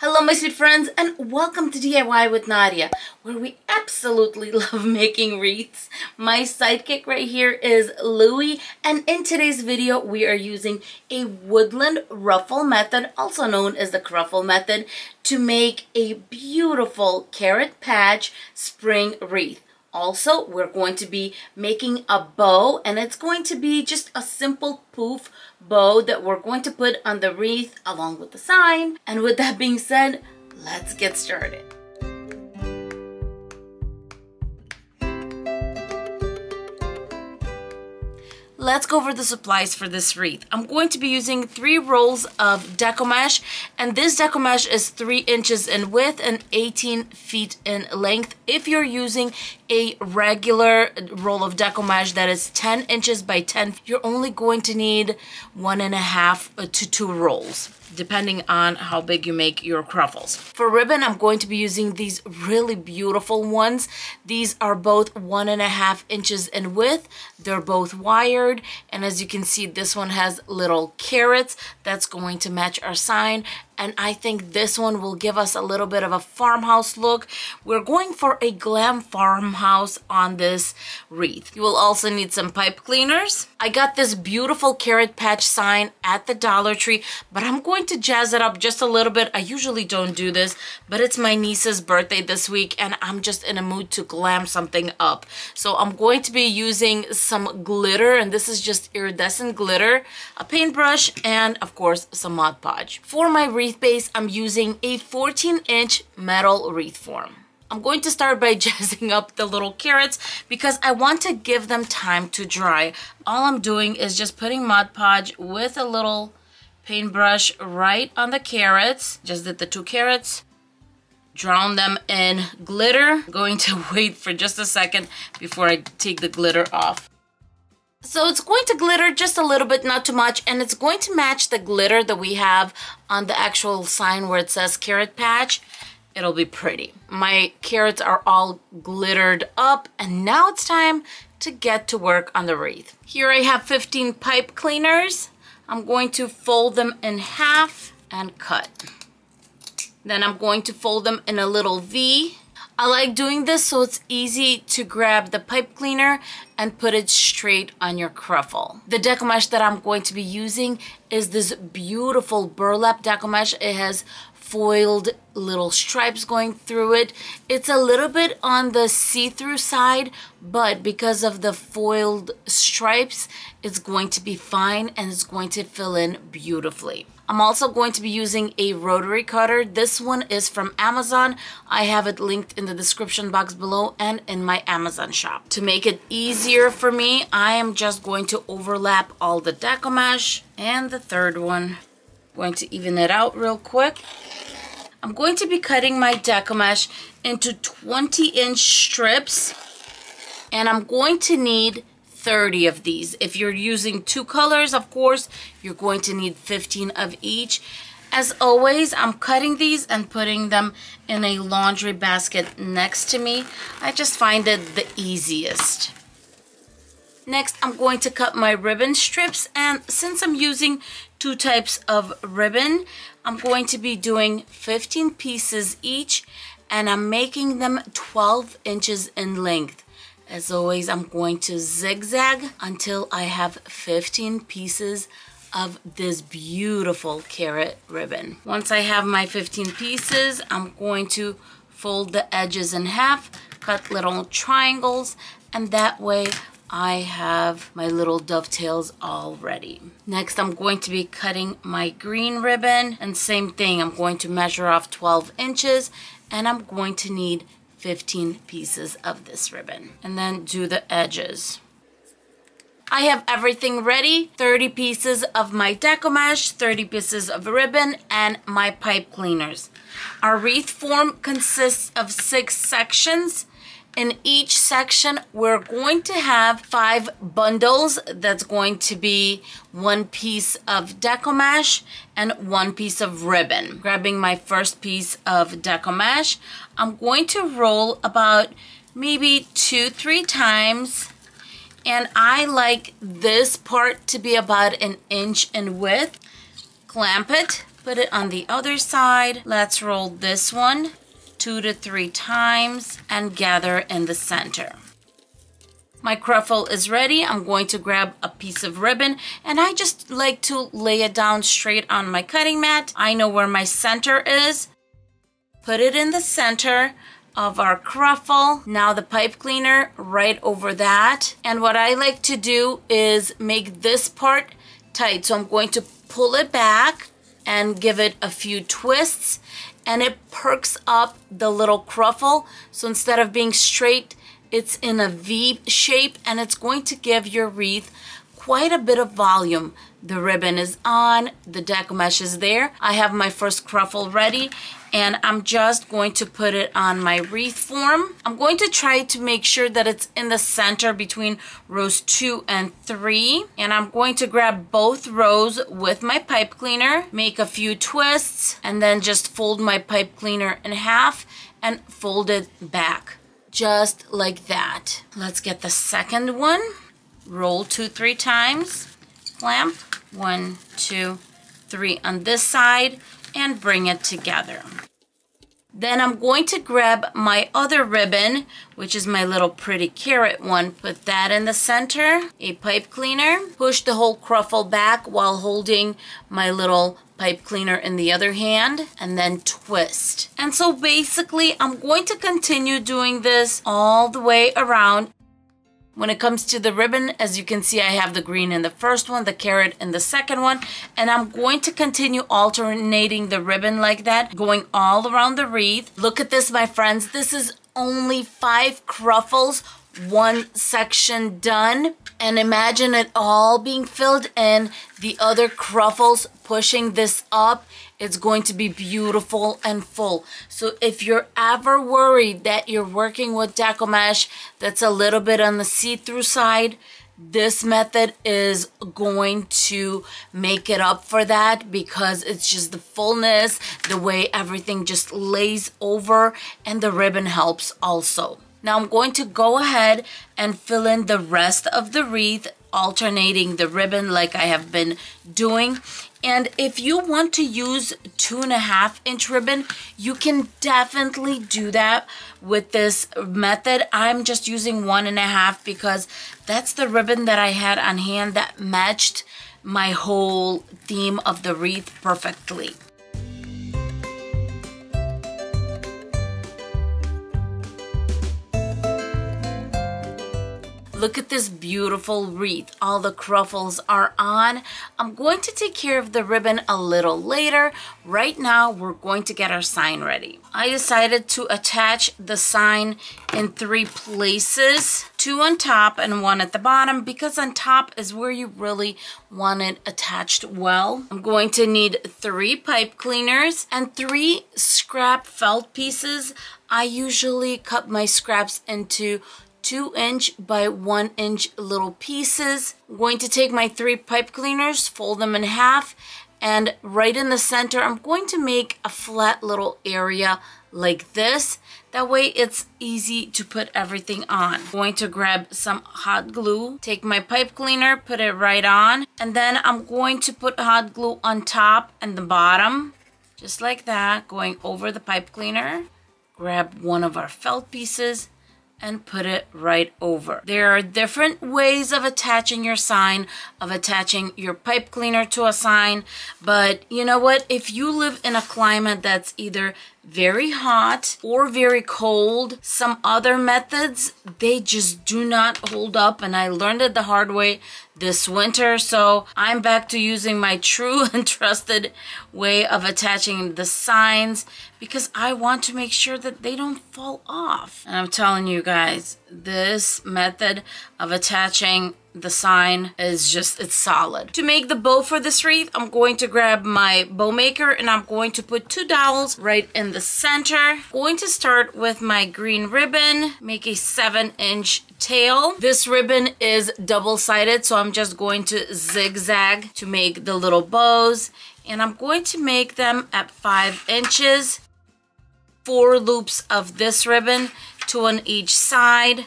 Hello my sweet friends and welcome to DIY with Nadia, where we absolutely love making wreaths. My sidekick right here is Louie, and in today's video we are using a Woodland Ruffle method, also known as the Cruffle method, to make a beautiful carrot patch spring wreath. Also, we're going to be making a bow, and it's going to be just a simple poof bow that we're going to put on the wreath along with the sign. And with that being said, let's get started. Let's go over the supplies for this wreath. I'm going to be using 3 rolls of Deco mesh, and this Deco mesh is 3 inches in width and 18 feet in length. If you're using a regular roll of Deco mesh that is 10 inches by 10, you're only going to need 1.5 to 2 rolls, depending on how big you make your Cruffles. For ribbon, I'm going to be using these really beautiful ones. These are both 1.5 inches in width. They're both wired, and as you can see, this one has little carrots. That's going to match our sign, and I think this one will give us a little bit of a farmhouse look. We're going for a glam farmhouse on this wreath. You will also need some pipe cleaners. I got this beautiful carrot patch sign at the Dollar Tree, but I'm going to jazz it up just a little bit. I usually don't do this, but it's my niece's birthday this week, and I'm just in a mood to glam something up. So I'm going to be using some glitter, and this is just iridescent glitter, a paintbrush, and of course some Mod Podge. For my wreath base, I'm using a 14-inch metal wreath form. I'm going to start by jazzing up the little carrots because I want to give them time to dry. All I'm doing is just putting Mod Podge with a little paintbrush right on the carrots. Just did the 2 carrots. Drown them in glitter. I'm going to wait for just a second before I take the glitter off. So it's going to glitter just a little bit, not too much, and it's going to match the glitter that we have on the actual sign where it says carrot patch. It'll be pretty. My carrots are all glittered up, and now it's time to get to work on the wreath. Here I have 15 pipe cleaners. I'm going to fold them in half and cut. Then I'm going to fold them in a little V. I like doing this so it's easy to grab the pipe cleaner and put it straight on your Cruffle. The Deco mesh that I'm going to be using is this beautiful burlap Deco mesh. It has foiled little stripes going through it. It's a little bit on the see-through side, but because of the foiled stripes, it's going to be fine and it's going to fill in beautifully. I'm also going to be using a rotary cutter. This one is from Amazon. I have it linked in the description box below and in my Amazon shop. To make it easier for me, I am just going to overlap all the Deco mesh and the third one. Going to even it out real quick. I'm going to be cutting my Deco mesh into 20-inch strips, and I'm going to need 30 of these. If you're using 2 colors, of course, you're going to need 15 of each. As always, I'm cutting these and putting them in a laundry basket next to me. I just find it the easiest. Next, I'm going to cut my ribbon strips, and since I'm using 2 types of ribbon, I'm going to be doing 15 pieces each, and I'm making them 12 inches in length. As always, I'm going to zigzag until I have 15 pieces of this beautiful carrot ribbon. Once I have my 15 pieces, I'm going to fold the edges in half, cut little triangles, and that way I have my little dovetails all ready. Next, I'm going to be cutting my green ribbon, and same thing, I'm going to measure off 12 inches, and I'm going to need 15 pieces of this ribbon, and then do the edges. I have everything ready. 30 pieces of my Deco mesh, 30 pieces of ribbon, and my pipe cleaners. Our wreath form consists of 6 sections. In each section, we're going to have 5 bundles. That's going to be 1 piece of Deco mesh and 1 piece of ribbon. Grabbing my first piece of Deco mesh, I'm going to roll about maybe 2-3 times, and I like this part to be about 1 inch in width. Clamp it, Put it on the other side. Let's roll this one 2 to 3 times and gather in the center. My Cruffle is ready. I'm going to grab a piece of ribbon, and I just like to lay it down straight on my cutting mat. I know where my center is. Put it in the center of our Cruffle. Now the pipe cleaner right over that. And what I like to do is make this part tight. So I'm going to pull it back and give it a few twists, and it perks up the little Cruffle. So instead of being straight, it's in a V shape, and it's going to give your wreath quite a bit of volume. The ribbon is on, the Deco mesh is there. I have my first Cruffle ready, and I'm just going to put it on my wreath form. I'm going to try to make sure that it's in the center between rows 2 and 3. And I'm going to grab both rows with my pipe cleaner, make a few twists, and then just fold my pipe cleaner in half and fold it back. Just like that. Let's get the second one. Roll 2-3 times. Clamp 1, 2, 3 on this side and bring it together. Then I'm going to grab my other ribbon, which is my little pretty carrot one. Put that in the center. A pipe cleaner. Push the whole Cruffle back while holding my little pipe cleaner in the other hand, and then twist. And so basically I'm going to continue doing this all the way around. When it comes to the ribbon, as you can see, I have the green in the first one, the carrot in the second one, and I'm going to continue alternating the ribbon like that, going all around the wreath. Look at this, my friends. This is only 5 Cruffles, 1 section done. And imagine it all being filled in, the other Cruffles pushing this up. It's going to be beautiful and full. So if you're ever worried that you're working with Deco mesh that's a little bit on the see-through side, this method is going to make it up for that, because it's just the fullness, the way everything just lays over, and the ribbon helps also. Now I'm going to go ahead and fill in the rest of the wreath, alternating the ribbon like I have been doing. And if you want to use 2.5-inch ribbon, you can definitely do that with this method. I'm just using 1.5 because that's the ribbon that I had on hand that matched my whole theme of the wreath perfectly. Look at this beautiful wreath. All the Cruffles are on. I'm going to take care of the ribbon a little later. Right now, we're going to get our sign ready. I decided to attach the sign in 3 places. 2 on top and 1 at the bottom, because on top is where you really want it attached well. I'm going to need 3 pipe cleaners and 3 scrap felt pieces. I usually cut my scraps into 2-inch by 1-inch little pieces. I'm going to take my 3 pipe cleaners, fold them in half, and right in the center, I'm going to make a flat little area like this. That way it's easy to put everything on. I'm going to grab some hot glue, take my pipe cleaner, put it right on, and then I'm going to put hot glue on top and the bottom, just like that, going over the pipe cleaner. Grab one of our felt pieces and put it right over. There are different ways of attaching your sign, of attaching your pipe cleaner to a sign, but you know what? If you live in a climate that's either very hot or very cold, some other methods, they just do not hold up, and I learned it the hard way this winter, so I'm back to using my true and trusted way of attaching the signs, because I want to make sure that they don't fall off. And I'm telling you guys, this method of attaching the sign is just, it's solid. To make the bow for this wreath, I'm going to grab my bow maker and I'm going to put 2 dowels right in the center. I'm going to start with my green ribbon, make a 7-inch tail. This ribbon is double-sided, so I'm just going to zigzag to make the little bows, and I'm going to make them at 5 inches. 4 loops of this ribbon, 2 on each side.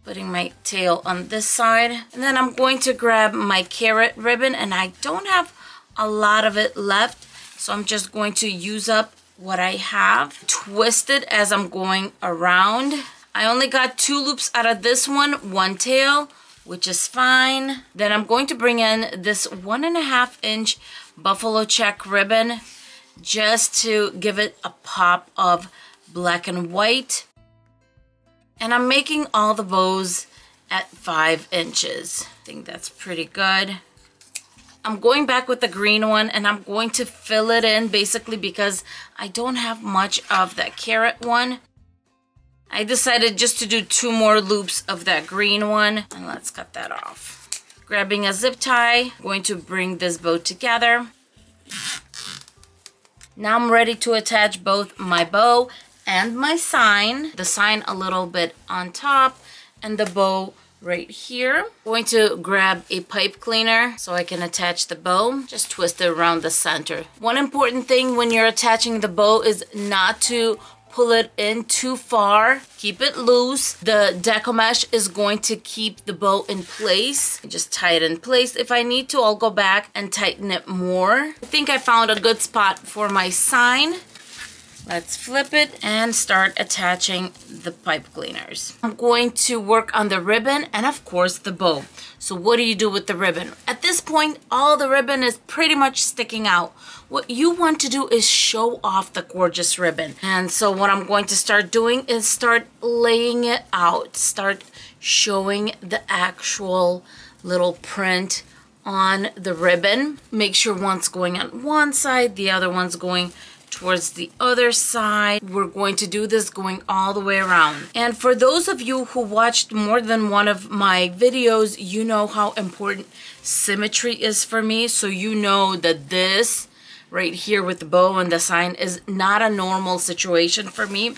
Putting my tail on this side, and then I'm going to grab my carrot ribbon, and I don't have a lot of it left, So I'm just going to use up what I have. Twist it as I'm going around. I only got 2 loops out of this one tail, which is fine. Then I'm going to bring in this 1.5 inch buffalo check ribbon just to give it a pop of black and white. And I'm making all the bows at 5 inches. I think that's pretty good. I'm going back with the green one and I'm going to fill it in basically because I don't have much of that carrot one. I decided just to do 2 more loops of that green one, and let's cut that off. Grabbing a zip tie, going to bring this bow together. Now I'm ready to attach both my bow and my sign. The sign a little bit on top and the bow right here. Going to grab a pipe cleaner so I can attach the bow. Just twist it around the center. One important thing when you're attaching the bow is not to pull it in too far. Keep it loose. The Deco mesh is going to keep the bow in place. Just tie it in place. If I need to, I'll go back and tighten it more. I think I found a good spot for my sign. Let's flip it and start attaching the pipe cleaners. I'm going to work on the ribbon and of course the bow. So what do you do with the ribbon? At this point, all the ribbon is pretty much sticking out. What you want to do is show off the gorgeous ribbon. And so what I'm going to start doing is start laying it out. Start showing the actual little print on the ribbon. Make sure one's going on one side, the other one's going towards the other side. We're going to do this going all the way around. And for those of you who watched more than one of my videos, you know how important symmetry is for me. So you know that this right here with the bow and the sign is not a normal situation for me.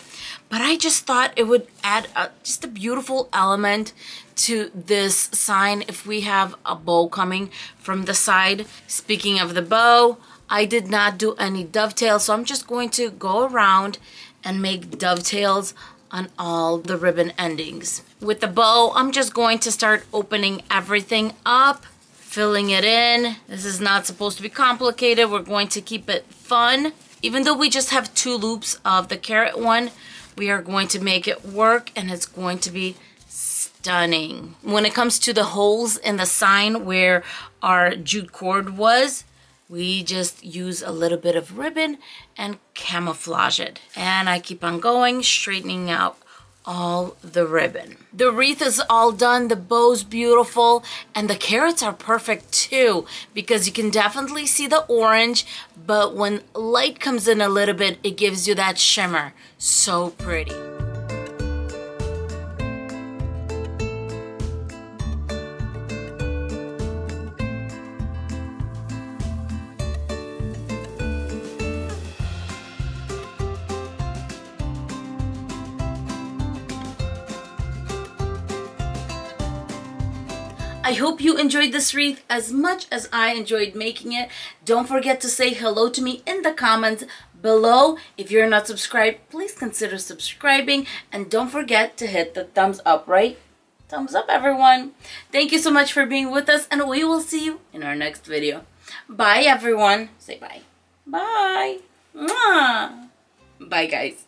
But I just thought it would add just a beautiful element to this sign if we have a bow coming from the side. Speaking of the bow, I did not do any dovetails, so I'm just going to go around and make dovetails on all the ribbon endings. With the bow, I'm just going to start opening everything up, filling it in. This is not supposed to be complicated. We're going to keep it fun. Even though we just have 2 loops of the carrot one, we are going to make it work and it's going to be stunning. When it comes to the holes in the sign where our jute cord was, we just use a little bit of ribbon and camouflage it. And I keep on going, straightening out all the ribbon. The wreath is all done, the bow's beautiful, and the carrots are perfect too, because you can definitely see the orange, but when light comes in a little bit, it gives you that shimmer. So pretty. I hope you enjoyed this wreath as much as I enjoyed making it. Don't forget to say hello to me in the comments below. If you're not subscribed, please consider subscribing. And don't forget to hit the thumbs up, right? Thumbs up, everyone. Thank you so much for being with us, and we will see you in our next video. Bye, everyone. Say bye. Bye. Mwah. Bye, guys.